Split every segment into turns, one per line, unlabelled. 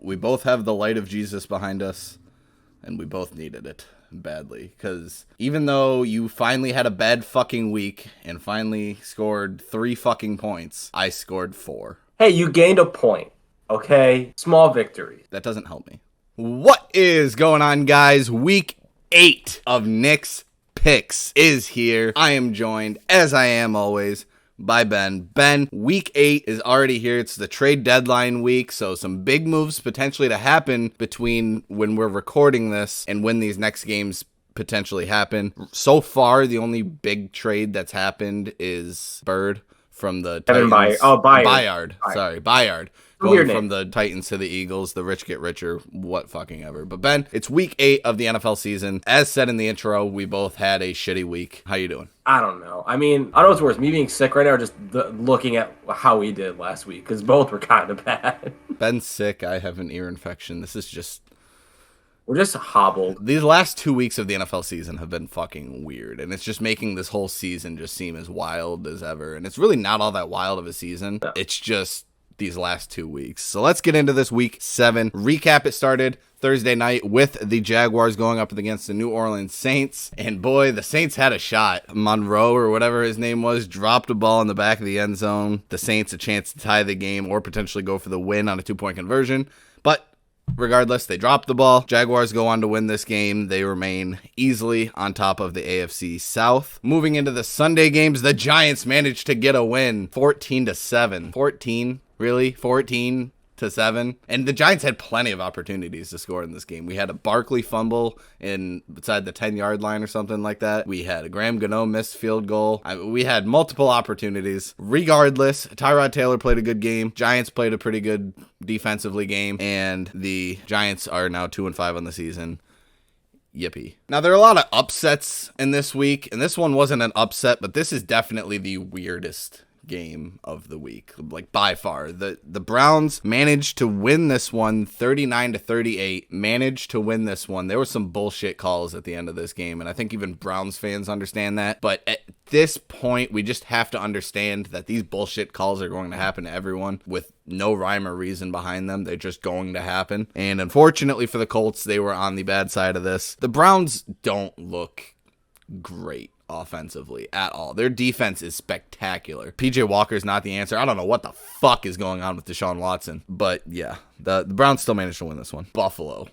we both have the light of Jesus behind us, and we both needed it badly. Because even though you finally had a bad fucking week and finally scored 3 fucking points, I scored 4.
Hey, you gained a point, okay? Small victory.
That doesn't help me. What is going on, guys? Week 8 of Nick's Picks is here. I am joined, as I am always, by Ben. Ben, week 8 is already here. It's the trade deadline week, so some big moves potentially to happen between when we're recording this and when these next games potentially happen. So far, the only big trade that's happened is Bird from the Titans. Bayard. Sorry, Bayard. Going from the Titans to the Eagles, the rich get richer, what fucking ever. But Ben, it's week 8 of the NFL season. As said in the intro, we both had a shitty week. How you doing?
I don't know. I mean, I don't know what's worse, me being sick right now or just looking at how we did last week, because both were kind of bad.
Ben's sick. I have an ear infection. This is just...
We're just hobbled.
These last 2 weeks of the NFL season have been fucking weird, and it's just making this whole season just seem as wild as ever. And it's really not all that wild of a season. No. It's just these last 2 weeks. So let's get into this week 7 recap. It started Thursday night with the Jaguars going up against the New Orleans Saints. And boy, the Saints had a shot. Monroe, or whatever his name was, dropped a ball in the back of the end zone. The Saints a chance to tie the game or potentially go for the win on a 2-point conversion. But regardless, they dropped the ball. Jaguars go on to win this game. They remain easily on top of the AFC South. Moving into the Sunday games, the Giants managed to get a win, 14-7. 14? Really? 14-7? And the Giants had plenty of opportunities to score in this game. We had a Barkley fumble beside the 10-yard line or something like that. We had a Graham Gano missed field goal. We had multiple opportunities. Regardless, Tyrod Taylor played a good game. Giants played a pretty good defensively game. And the Giants are now 2-5 on the season. Yippee. Now, there are a lot of upsets in this week. And this one wasn't an upset, but this is definitely the weirdest game of the week, like by far. The Browns managed to win this one 39-38, managed to win this one. There were some bullshit calls at the end of this game, and I think even Browns fans understand that. But at this point, we just have to understand that these bullshit calls are going to happen to everyone with no rhyme or reason behind them. They're just going to happen. And unfortunately for the Colts, they were on the bad side of this. The Browns don't look great offensively at all. Their defense is spectacular. PJ Walker's not the answer. I don't know what the fuck is going on with Deshaun Watson. But yeah, the Browns still managed to win this one. Buffalo.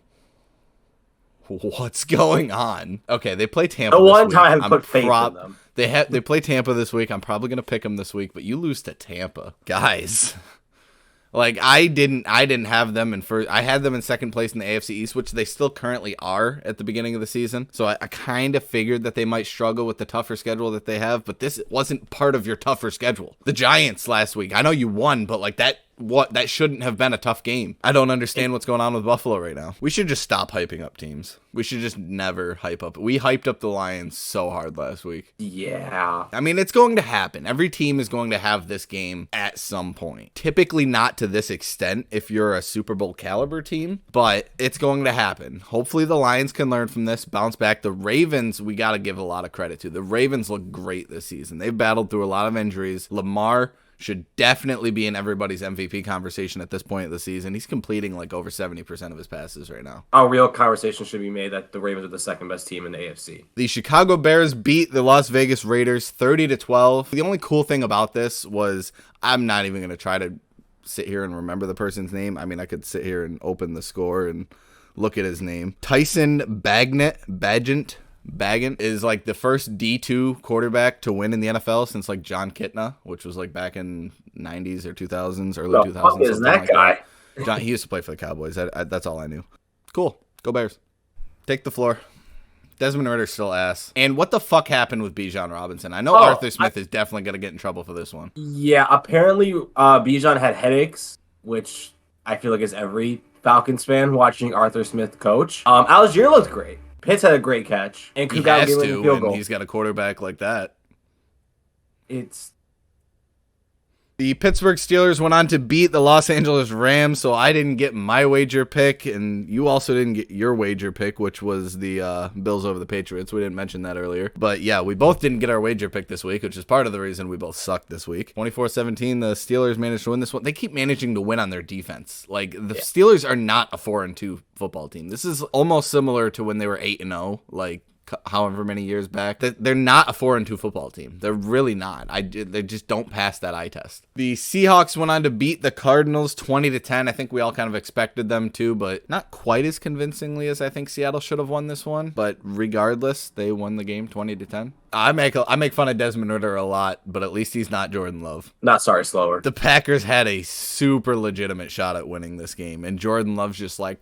What's going on? Okay, they play Tampa this week.
I haven't put faith in them.
They play Tampa this week. I'm probably going to pick them this week, but you lose to Tampa. Guys. Like, I didn't have them in first. I had them in second place in the AFC East, which they still currently are at the beginning of the season. So I kind of figured that they might struggle with the tougher schedule that they have, but this wasn't part of your tougher schedule. The Giants last week, I know you won, but like that shouldn't have been a tough game. I don't understand what's going on with Buffalo right now. We should just stop hyping up teams. We should just never hype up. We hyped up the Lions so hard last week.
Yeah.
I mean, it's going to happen. Every team is going to have this game at some point. Typically not to this extent if you're a Super Bowl caliber team, but it's going to happen. Hopefully the Lions can learn from this, bounce back. The Ravens, we got to give a lot of credit to. The Ravens look great this season. They've battled through a lot of injuries. Lamar should definitely be in everybody's MVP conversation at this point of the season. He's completing like over 70% of his passes right now.
A real conversation should be made that the Ravens are the second best team in the AFC.
The Chicago Bears beat the Las Vegas Raiders 30-12. The only cool thing about this was I'm not even going to try to sit here and remember the person's name. I mean, I could sit here and open the score and look at his name. Tyson Bagent is like the first D2 quarterback to win in the NFL since like John Kitna, which was like back in 90s or 2000s, early 2000s.
What is that guy?
He used to play for the Cowboys. That's all I knew. Cool. Go Bears. Take the floor. Desmond Ritter's still ass. And what the fuck happened with Bijan Robinson? I know Arthur Smith is definitely going to get in trouble for this one.
Yeah, apparently Bijan had headaches, which I feel like is every Falcons fan watching Arthur Smith coach. Algier looked great. Pitts had a great catch, and
he has to, and he's got a quarterback like that.
It's
The Pittsburgh Steelers went on to beat the Los Angeles Rams, so I didn't get my wager pick, and you also didn't get your wager pick, which was the Bills over the Patriots. We didn't mention that earlier. But yeah, we both didn't get our wager pick this week, which is part of the reason we both sucked this week. 24-17, the Steelers managed to win this one. They keep managing to win on their defense. Like, the Steelers are not a 4-2 football team. This is almost similar to when they were 8-0, like, however many years back. They're not a 4-2 football team. They're really not. They just don't pass that eye test. The Seahawks went on to beat the Cardinals 20-10. I think we all kind of expected them to, but not quite as convincingly as I think Seattle should have won this one. But regardless, they won the game 20-10. I make fun of Desmond Ridder a lot, but at least he's not Jordan Love.
Not sorry, slower.
The Packers had a super legitimate shot at winning this game, and Jordan Love's just like,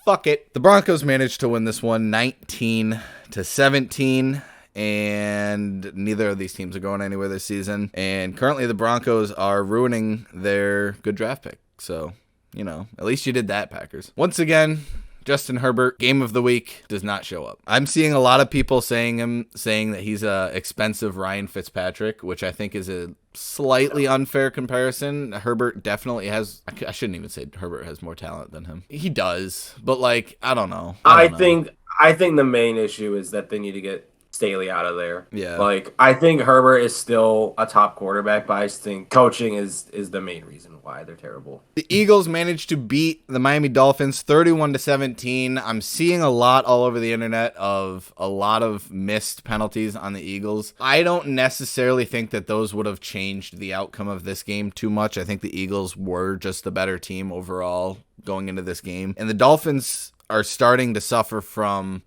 fuck it. The Broncos managed to win this one 19-17, and neither of these teams are going anywhere this season. And currently the Broncos are ruining their good draft pick. So, you know, at least you did that, Packers. Once again, Justin Herbert, game of the week, does not show up. I'm seeing a lot of people saying that he's a expensive Ryan Fitzpatrick, which I think is a slightly unfair comparison. Herbert definitely has, I shouldn't even say Herbert has more talent than him. He does, but like, I don't know.
I think the main issue is that they need to get Staley out of there.
Yeah.
Like, I think Herbert is still a top quarterback, but I just think coaching is the main reason why they're terrible.
The Eagles managed to beat the Miami Dolphins 31-17. I'm seeing a lot all over the internet of a lot of missed penalties on the Eagles. I don't necessarily think that those would have changed the outcome of this game too much. I think the Eagles were just the better team overall going into this game. And the Dolphins are starting to suffer from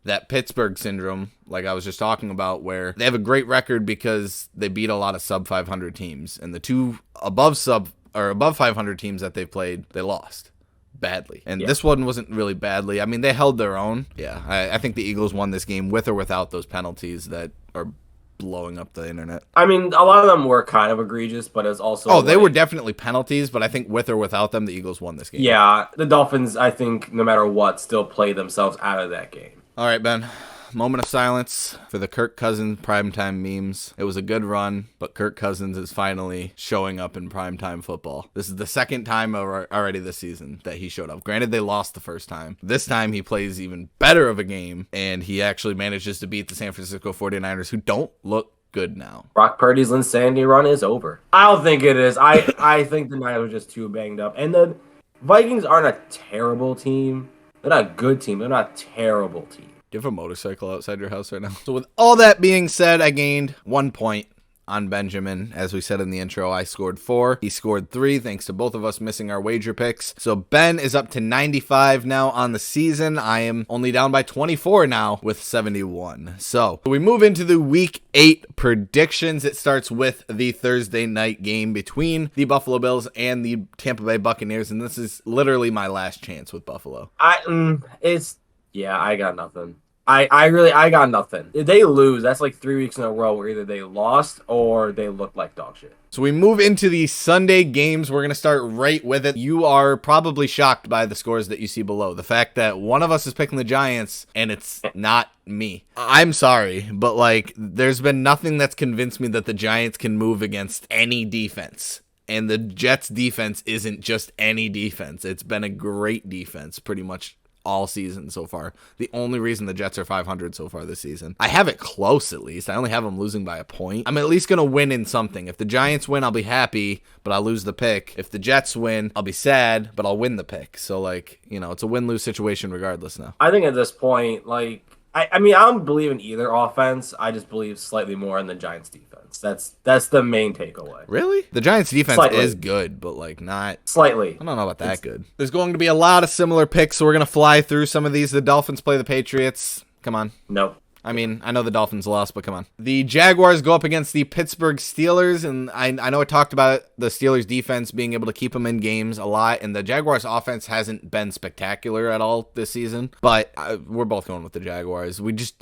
that Pittsburgh syndrome, like I was just talking about, where they have a great record because they beat a lot of sub 500 teams, and the two above 500 teams that they played, they lost badly. And this one wasn't really badly. I mean, they held their own. Yeah, I think the Eagles won this game with or without those penalties that are blowing up the internet.
I mean, a lot of them were kind of egregious, but it's also
they were definitely penalties, but I think with or without them, the Eagles won this game.
Yeah, the Dolphins, I think, no matter what, still play themselves out of that game.
All right, Ben. Moment of silence for the Kirk Cousins primetime memes. It was a good run, but Kirk Cousins is finally showing up in primetime football. This is the second time already this season that he showed up. Granted, they lost the first time. This time he plays even better of a game, and he actually manages to beat the San Francisco 49ers, who don't look good now.
Brock Purdy's insanity run is over. I don't think it is. I think the Niners are just too banged up. And the Vikings aren't a terrible team. They're not a good team. They're not a terrible team.
Do you have a motorcycle outside your house right now? So with all that being said, I gained 1 point on Benjamin. As we said in the intro, I scored 4. He scored 3, thanks to both of us missing our wager picks. So Ben is up to 95 now on the season. I am only down by 24 now with 71. So we move into the Week 8 predictions. It starts with the Thursday night game between the Buffalo Bills and the Tampa Bay Buccaneers, and this is literally my last chance with Buffalo.
I got nothing. I got nothing. If they lose, that's like 3 weeks in a row where either they lost or they look like dog shit.
So we move into the Sunday games. We're going to start right with it. You are probably shocked by the scores that you see below. The fact that one of us is picking the Giants and it's not me. I'm sorry, but like there's been nothing that's convinced me that the Giants can move against any defense. And the Jets defense isn't just any defense. It's been a great defense pretty much all season so far. The only reason the Jets are 500 so far this season. I have it close at least. I only have them losing by a point. I'm at least going to win in something. If the Giants win, I'll be happy, but I'll lose the pick. If the Jets win, I'll be sad, but I'll win the pick. So like, you know, it's a win-lose situation regardless now.
I think at this point, like, I mean, I don't believe in either offense. I just believe slightly more in the Giants defense. That's the main takeaway.
Really? The Giants defense is good, but like not
slightly.
I don't know about that good. There's going to be a lot of similar picks, so we're going to fly through some of these. The Dolphins play the Patriots. Come on.
Nope.
I mean, I know the Dolphins lost, but come on. The Jaguars go up against the Pittsburgh Steelers, and I know I talked about the Steelers defense being able to keep them in games a lot, and the Jaguars offense hasn't been spectacular at all this season, but we're both going with the Jaguars.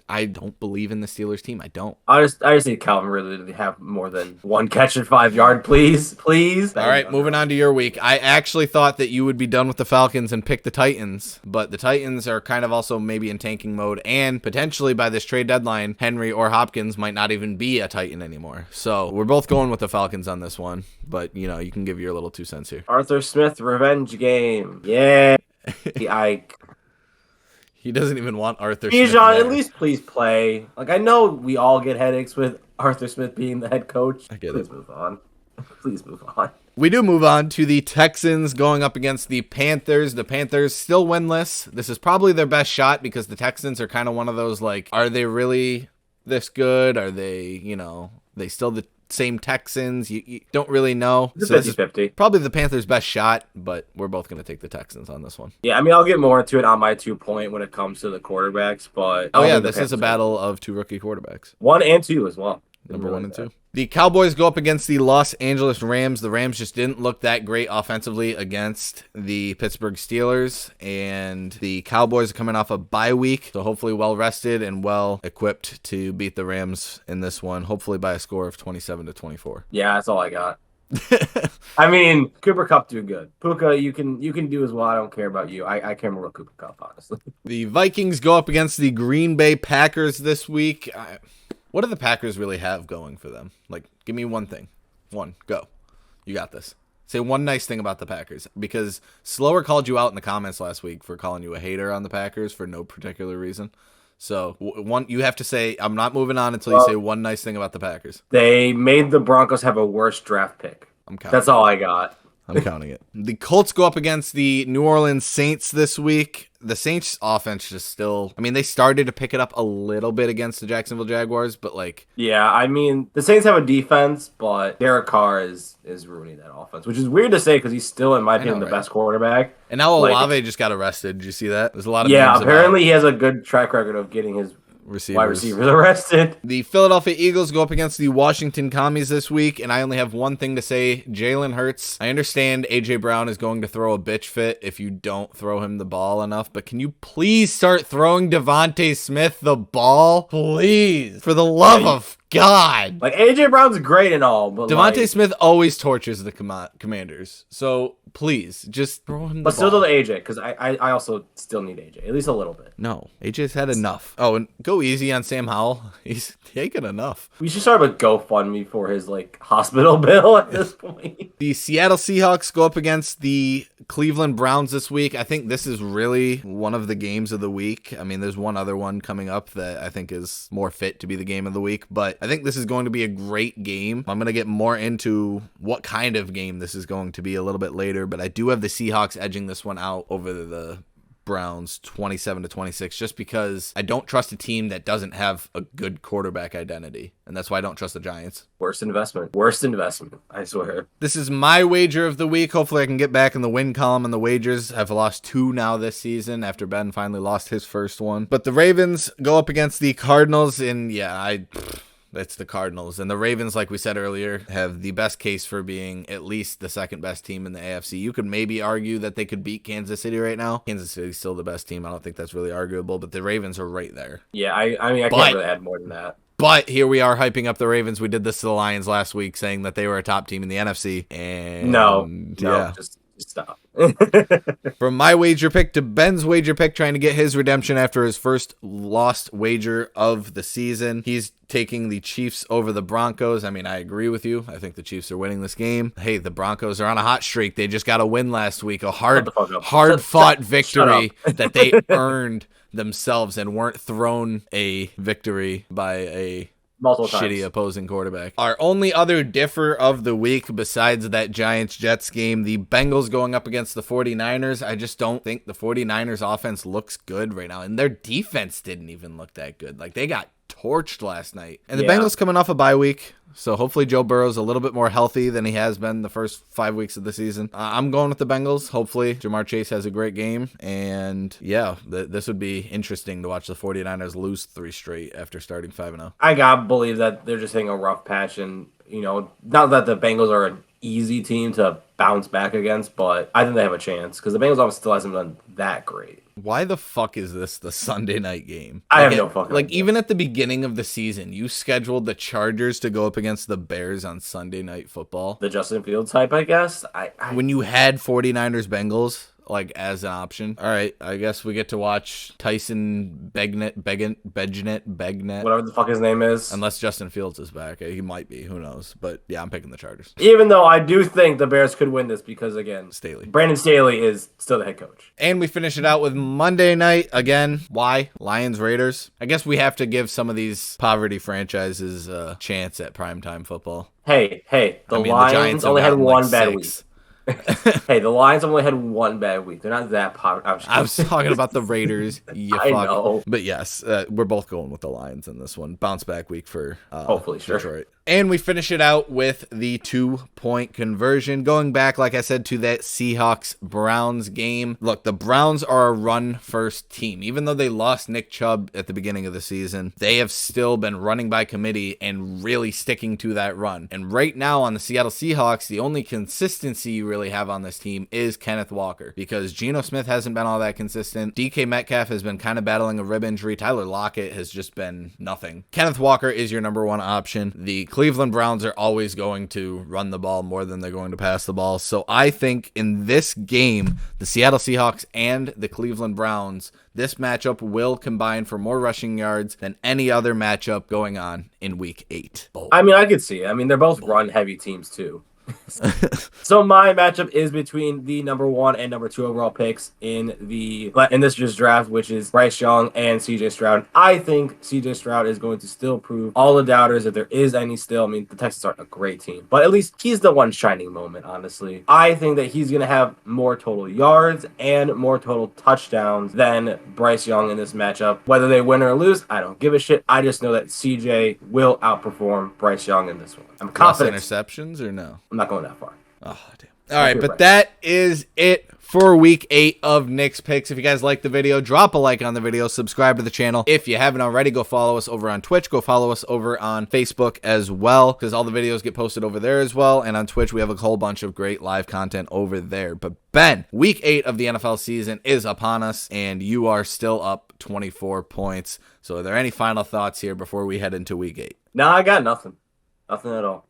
I don't believe in the Steelers team. I don't.
I just need Calvin Ridley to have more than one catch at 5 yard, please. All
right, moving on to your week. I actually thought that you would be done with the Falcons and pick the Titans, but the Titans are kind of also maybe in tanking mode, and potentially by this trade deadline, Henry or Hopkins might not even be a Titan anymore. So we're both going with the Falcons on this one, but you can give your little 2 cents here.
Arthur Smith revenge game. Yeah.
He doesn't even want Arthur Smith.
Bijan, at least please play. Like, I know we all get headaches with Arthur Smith being the head coach. Please move on. Please move on.
We do move on to the Texans going up against the Panthers. The Panthers still winless. This is probably their best shot because the Texans are kind of one of those, like, are they really this good? Are they, they still the same Texans? You don't really know.
It's
so
50-50.
Probably the Panthers' best shot, but we're both going to take the Texans on this one.
Yeah, I mean, I'll get more into it on my 2-point when it comes to the quarterbacks, but...
This is a battle of 2 rookie quarterbacks.
1 and 2 as well.
Number 1 and 2. The Cowboys go up against the Los Angeles Rams. The Rams just didn't look that great offensively against the Pittsburgh Steelers, and the Cowboys are coming off a bye week, so hopefully well rested and well equipped to beat the Rams in this one, hopefully by a score of 27-24.
Yeah, that's all I got. I mean, Cooper Kupp do good. Puka, you can do as well. I don't care about you. I care more about Cooper Kupp, honestly.
The Vikings go up against the Green Bay Packers this week. What do the Packers really have going for them? Like, give me one thing. One, go. You got this. Say one nice thing about the Packers, because Slower called you out in the comments last week for calling you a hater on the Packers for no particular reason. So you have to say, I'm not moving on until you say one nice thing about the Packers.
They made the Broncos have a worse draft pick. That's all I got.
I'm counting it. The Colts go up against the New Orleans Saints this week. The Saints offense just still, they started to pick it up a little bit against the Jacksonville Jaguars, but
yeah, I mean, the Saints have a defense, but Derek Carr is ruining that offense, which is weird to say because he's still, in my opinion, the best quarterback.
And now Olave just got arrested. Did you see that? There's a lot of
apparently he has a good track record of getting his wide receivers arrested.
The Philadelphia Eagles go up against the Washington Commies this week, and I only have one thing to say. Jalen Hurts. I understand A.J. Brown is going to throw a bitch fit if you don't throw him the ball enough, but can you please start throwing Devontae Smith the ball? Please. For the love of God.
A.J. Brown's great and all, but
Devontae Smith always tortures the Commanders. So please, just throw him the ball.
But still to AJ, because I also still need AJ, at least a little bit.
No, AJ's had enough. Oh, and go easy on Sam Howell. He's taken enough.
We should start with GoFundMe for his hospital bill at this point.
The Seattle Seahawks go up against the Cleveland Browns this week. I think this is really one of the games of the week. There's one other one coming up that I think is more fit to be the game of the week, but I think this is going to be a great game. I'm going to get more into what kind of game this is going to be a little bit later, but I do have the Seahawks edging this one out over the Browns 27-26, just because I don't trust a team that doesn't have a good quarterback identity, and that's why I don't trust the Giants.
Worst investment, I swear.
This is my wager of the week. Hopefully I can get back in the win column on the wagers. I've lost 2 now this season after Ben finally lost his first one. But the Ravens go up against the Cardinals, and it's the Cardinals. And the Ravens, like we said earlier, have the best case for being at least the second best team in the AFC. You could maybe argue that they could beat Kansas City right now. Kansas City's still the best team. I don't think that's really arguable, but the Ravens are right there.
Yeah, I can't really add more than that.
But here we are hyping up the Ravens. We did this to the Lions last week, saying that they were a top team in the NFC. And
no, just stop.
From my wager pick to Ben's wager pick, trying to get his redemption after his first lost wager of the season. He's taking the Chiefs over the Broncos. I agree with you. I think the Chiefs are winning this game. Hey, the Broncos are on a hot streak. They just got a win last week, a hard-fought victory that they earned themselves and weren't thrown a victory by a shitty opposing quarterback. Our only other differ of the week besides that Giants-Jets game, the Bengals going up against the 49ers. I just don't think the 49ers offense looks good right now, and their defense didn't even look that good. They got torched last night. And the Bengals coming off a bye week, so hopefully Joe Burrow's a little bit more healthy than he has been the first 5 weeks of the season. I'm going with the Bengals. Hopefully Jamar Chase has a great game. And this would be interesting to watch the 49ers lose 3 straight after starting 5-0.
I gotta believe that they're just hitting a rough patch, and not that the Bengals are an easy team to bounce back against, but I think they have a chance because the Bengals offense still hasn't done that great.
Why the fuck is this the Sunday night game?
I have no fucking idea.
Even at the beginning of the season, you scheduled the Chargers to go up against the Bears on Sunday Night Football.
The Justin Fields hype, I guess.
When you had 49ers Bengals like as an option. All right, I guess we get to watch Tyson Begnet,
whatever the fuck his name is.
unless Justin Fields is back. He might be. Who knows? But yeah, I'm picking the Chargers.
Even though I do think the Bears could win this because, again,
Staley.
Brandon Staley is still the head coach.
And we finish it out with Monday night again. Why? Lions Raiders. I guess we have to give some of these poverty franchises a chance at primetime football.
Hey, the
Giants
Lions
have
only had
gotten,
one
like,
bad
6.
week. Hey, the Lions only had one bad week. They're not that popular.
I was talking about the Raiders. You
I
fuck.
know.
But yes, we're both going with the Lions in this one. Bounce back week for
Hopefully, sure.
Detroit. And we finish it out with the 2-point conversion. Going back, like I said, to that Seahawks-Browns game. Look, the Browns are a run-first team. Even though they lost Nick Chubb at the beginning of the season, they have still been running by committee and really sticking to that run. And right now on the Seattle Seahawks, the only consistency you really have on this team is Kenneth Walker, because Geno Smith hasn't been all that consistent. DK Metcalf has been kind of battling a rib injury. Tyler Lockett has just been nothing. Kenneth Walker is your number one option. The Cleveland Browns are always going to run the ball more than they're going to pass the ball. So I think in this game, the Seattle Seahawks and the Cleveland Browns, this matchup will combine for more rushing yards than any other matchup going on in Week 8. Bold.
I mean, I could see it. I mean, they're both run-heavy teams, too. So my matchup is between the number 1 and number 2 overall picks in this year's draft, which is Bryce Young and CJ Stroud. I think CJ Stroud is going to still prove all the doubters, if there is any still. I mean, the Texans aren't a great team, but at least he's the one shining moment, honestly. I think that he's going to have more total yards and more total touchdowns than Bryce Young in this matchup. Whether they win or lose, I don't give a shit. I just know that CJ will outperform Bryce Young in this one. I'm confident.
Less interceptions or no?
I'm not going that far.
Oh, damn. All right, but that is it for Week 8 of Nick's Picks. If you guys like the video, drop a like on the video, subscribe to the channel. If you haven't already, go follow us over on Twitch. Go follow us over on Facebook as well, because all the videos get posted over there as well. And on Twitch, we have a whole bunch of great live content over there. But Ben, Week 8 of the NFL season is upon us, and you are still up 24 points. So are there any final thoughts here before we head into Week 8?
No, I got nothing. Nothing at all.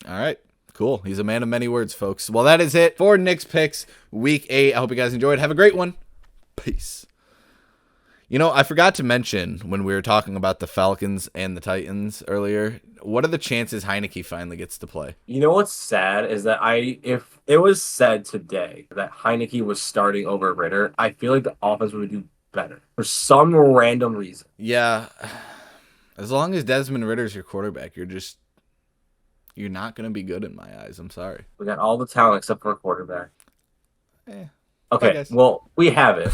All right. Cool. He's a man of many words, folks. Well, that is it for Nick's Picks Week 8. I hope you guys enjoyed. Have a great one. Peace. You know, I forgot to mention when we were talking about the Falcons and the Titans earlier, what are the chances Heineke finally gets to play?
You know what's sad is that if it was said today that Heineke was starting over Ritter, I feel like the offense would do better for some random reason.
Yeah. As long as Desmond Ritter's your quarterback, you're not going to be good in my eyes. I'm sorry.
We got all the talent except for a quarterback.
Okay,
well, we have it.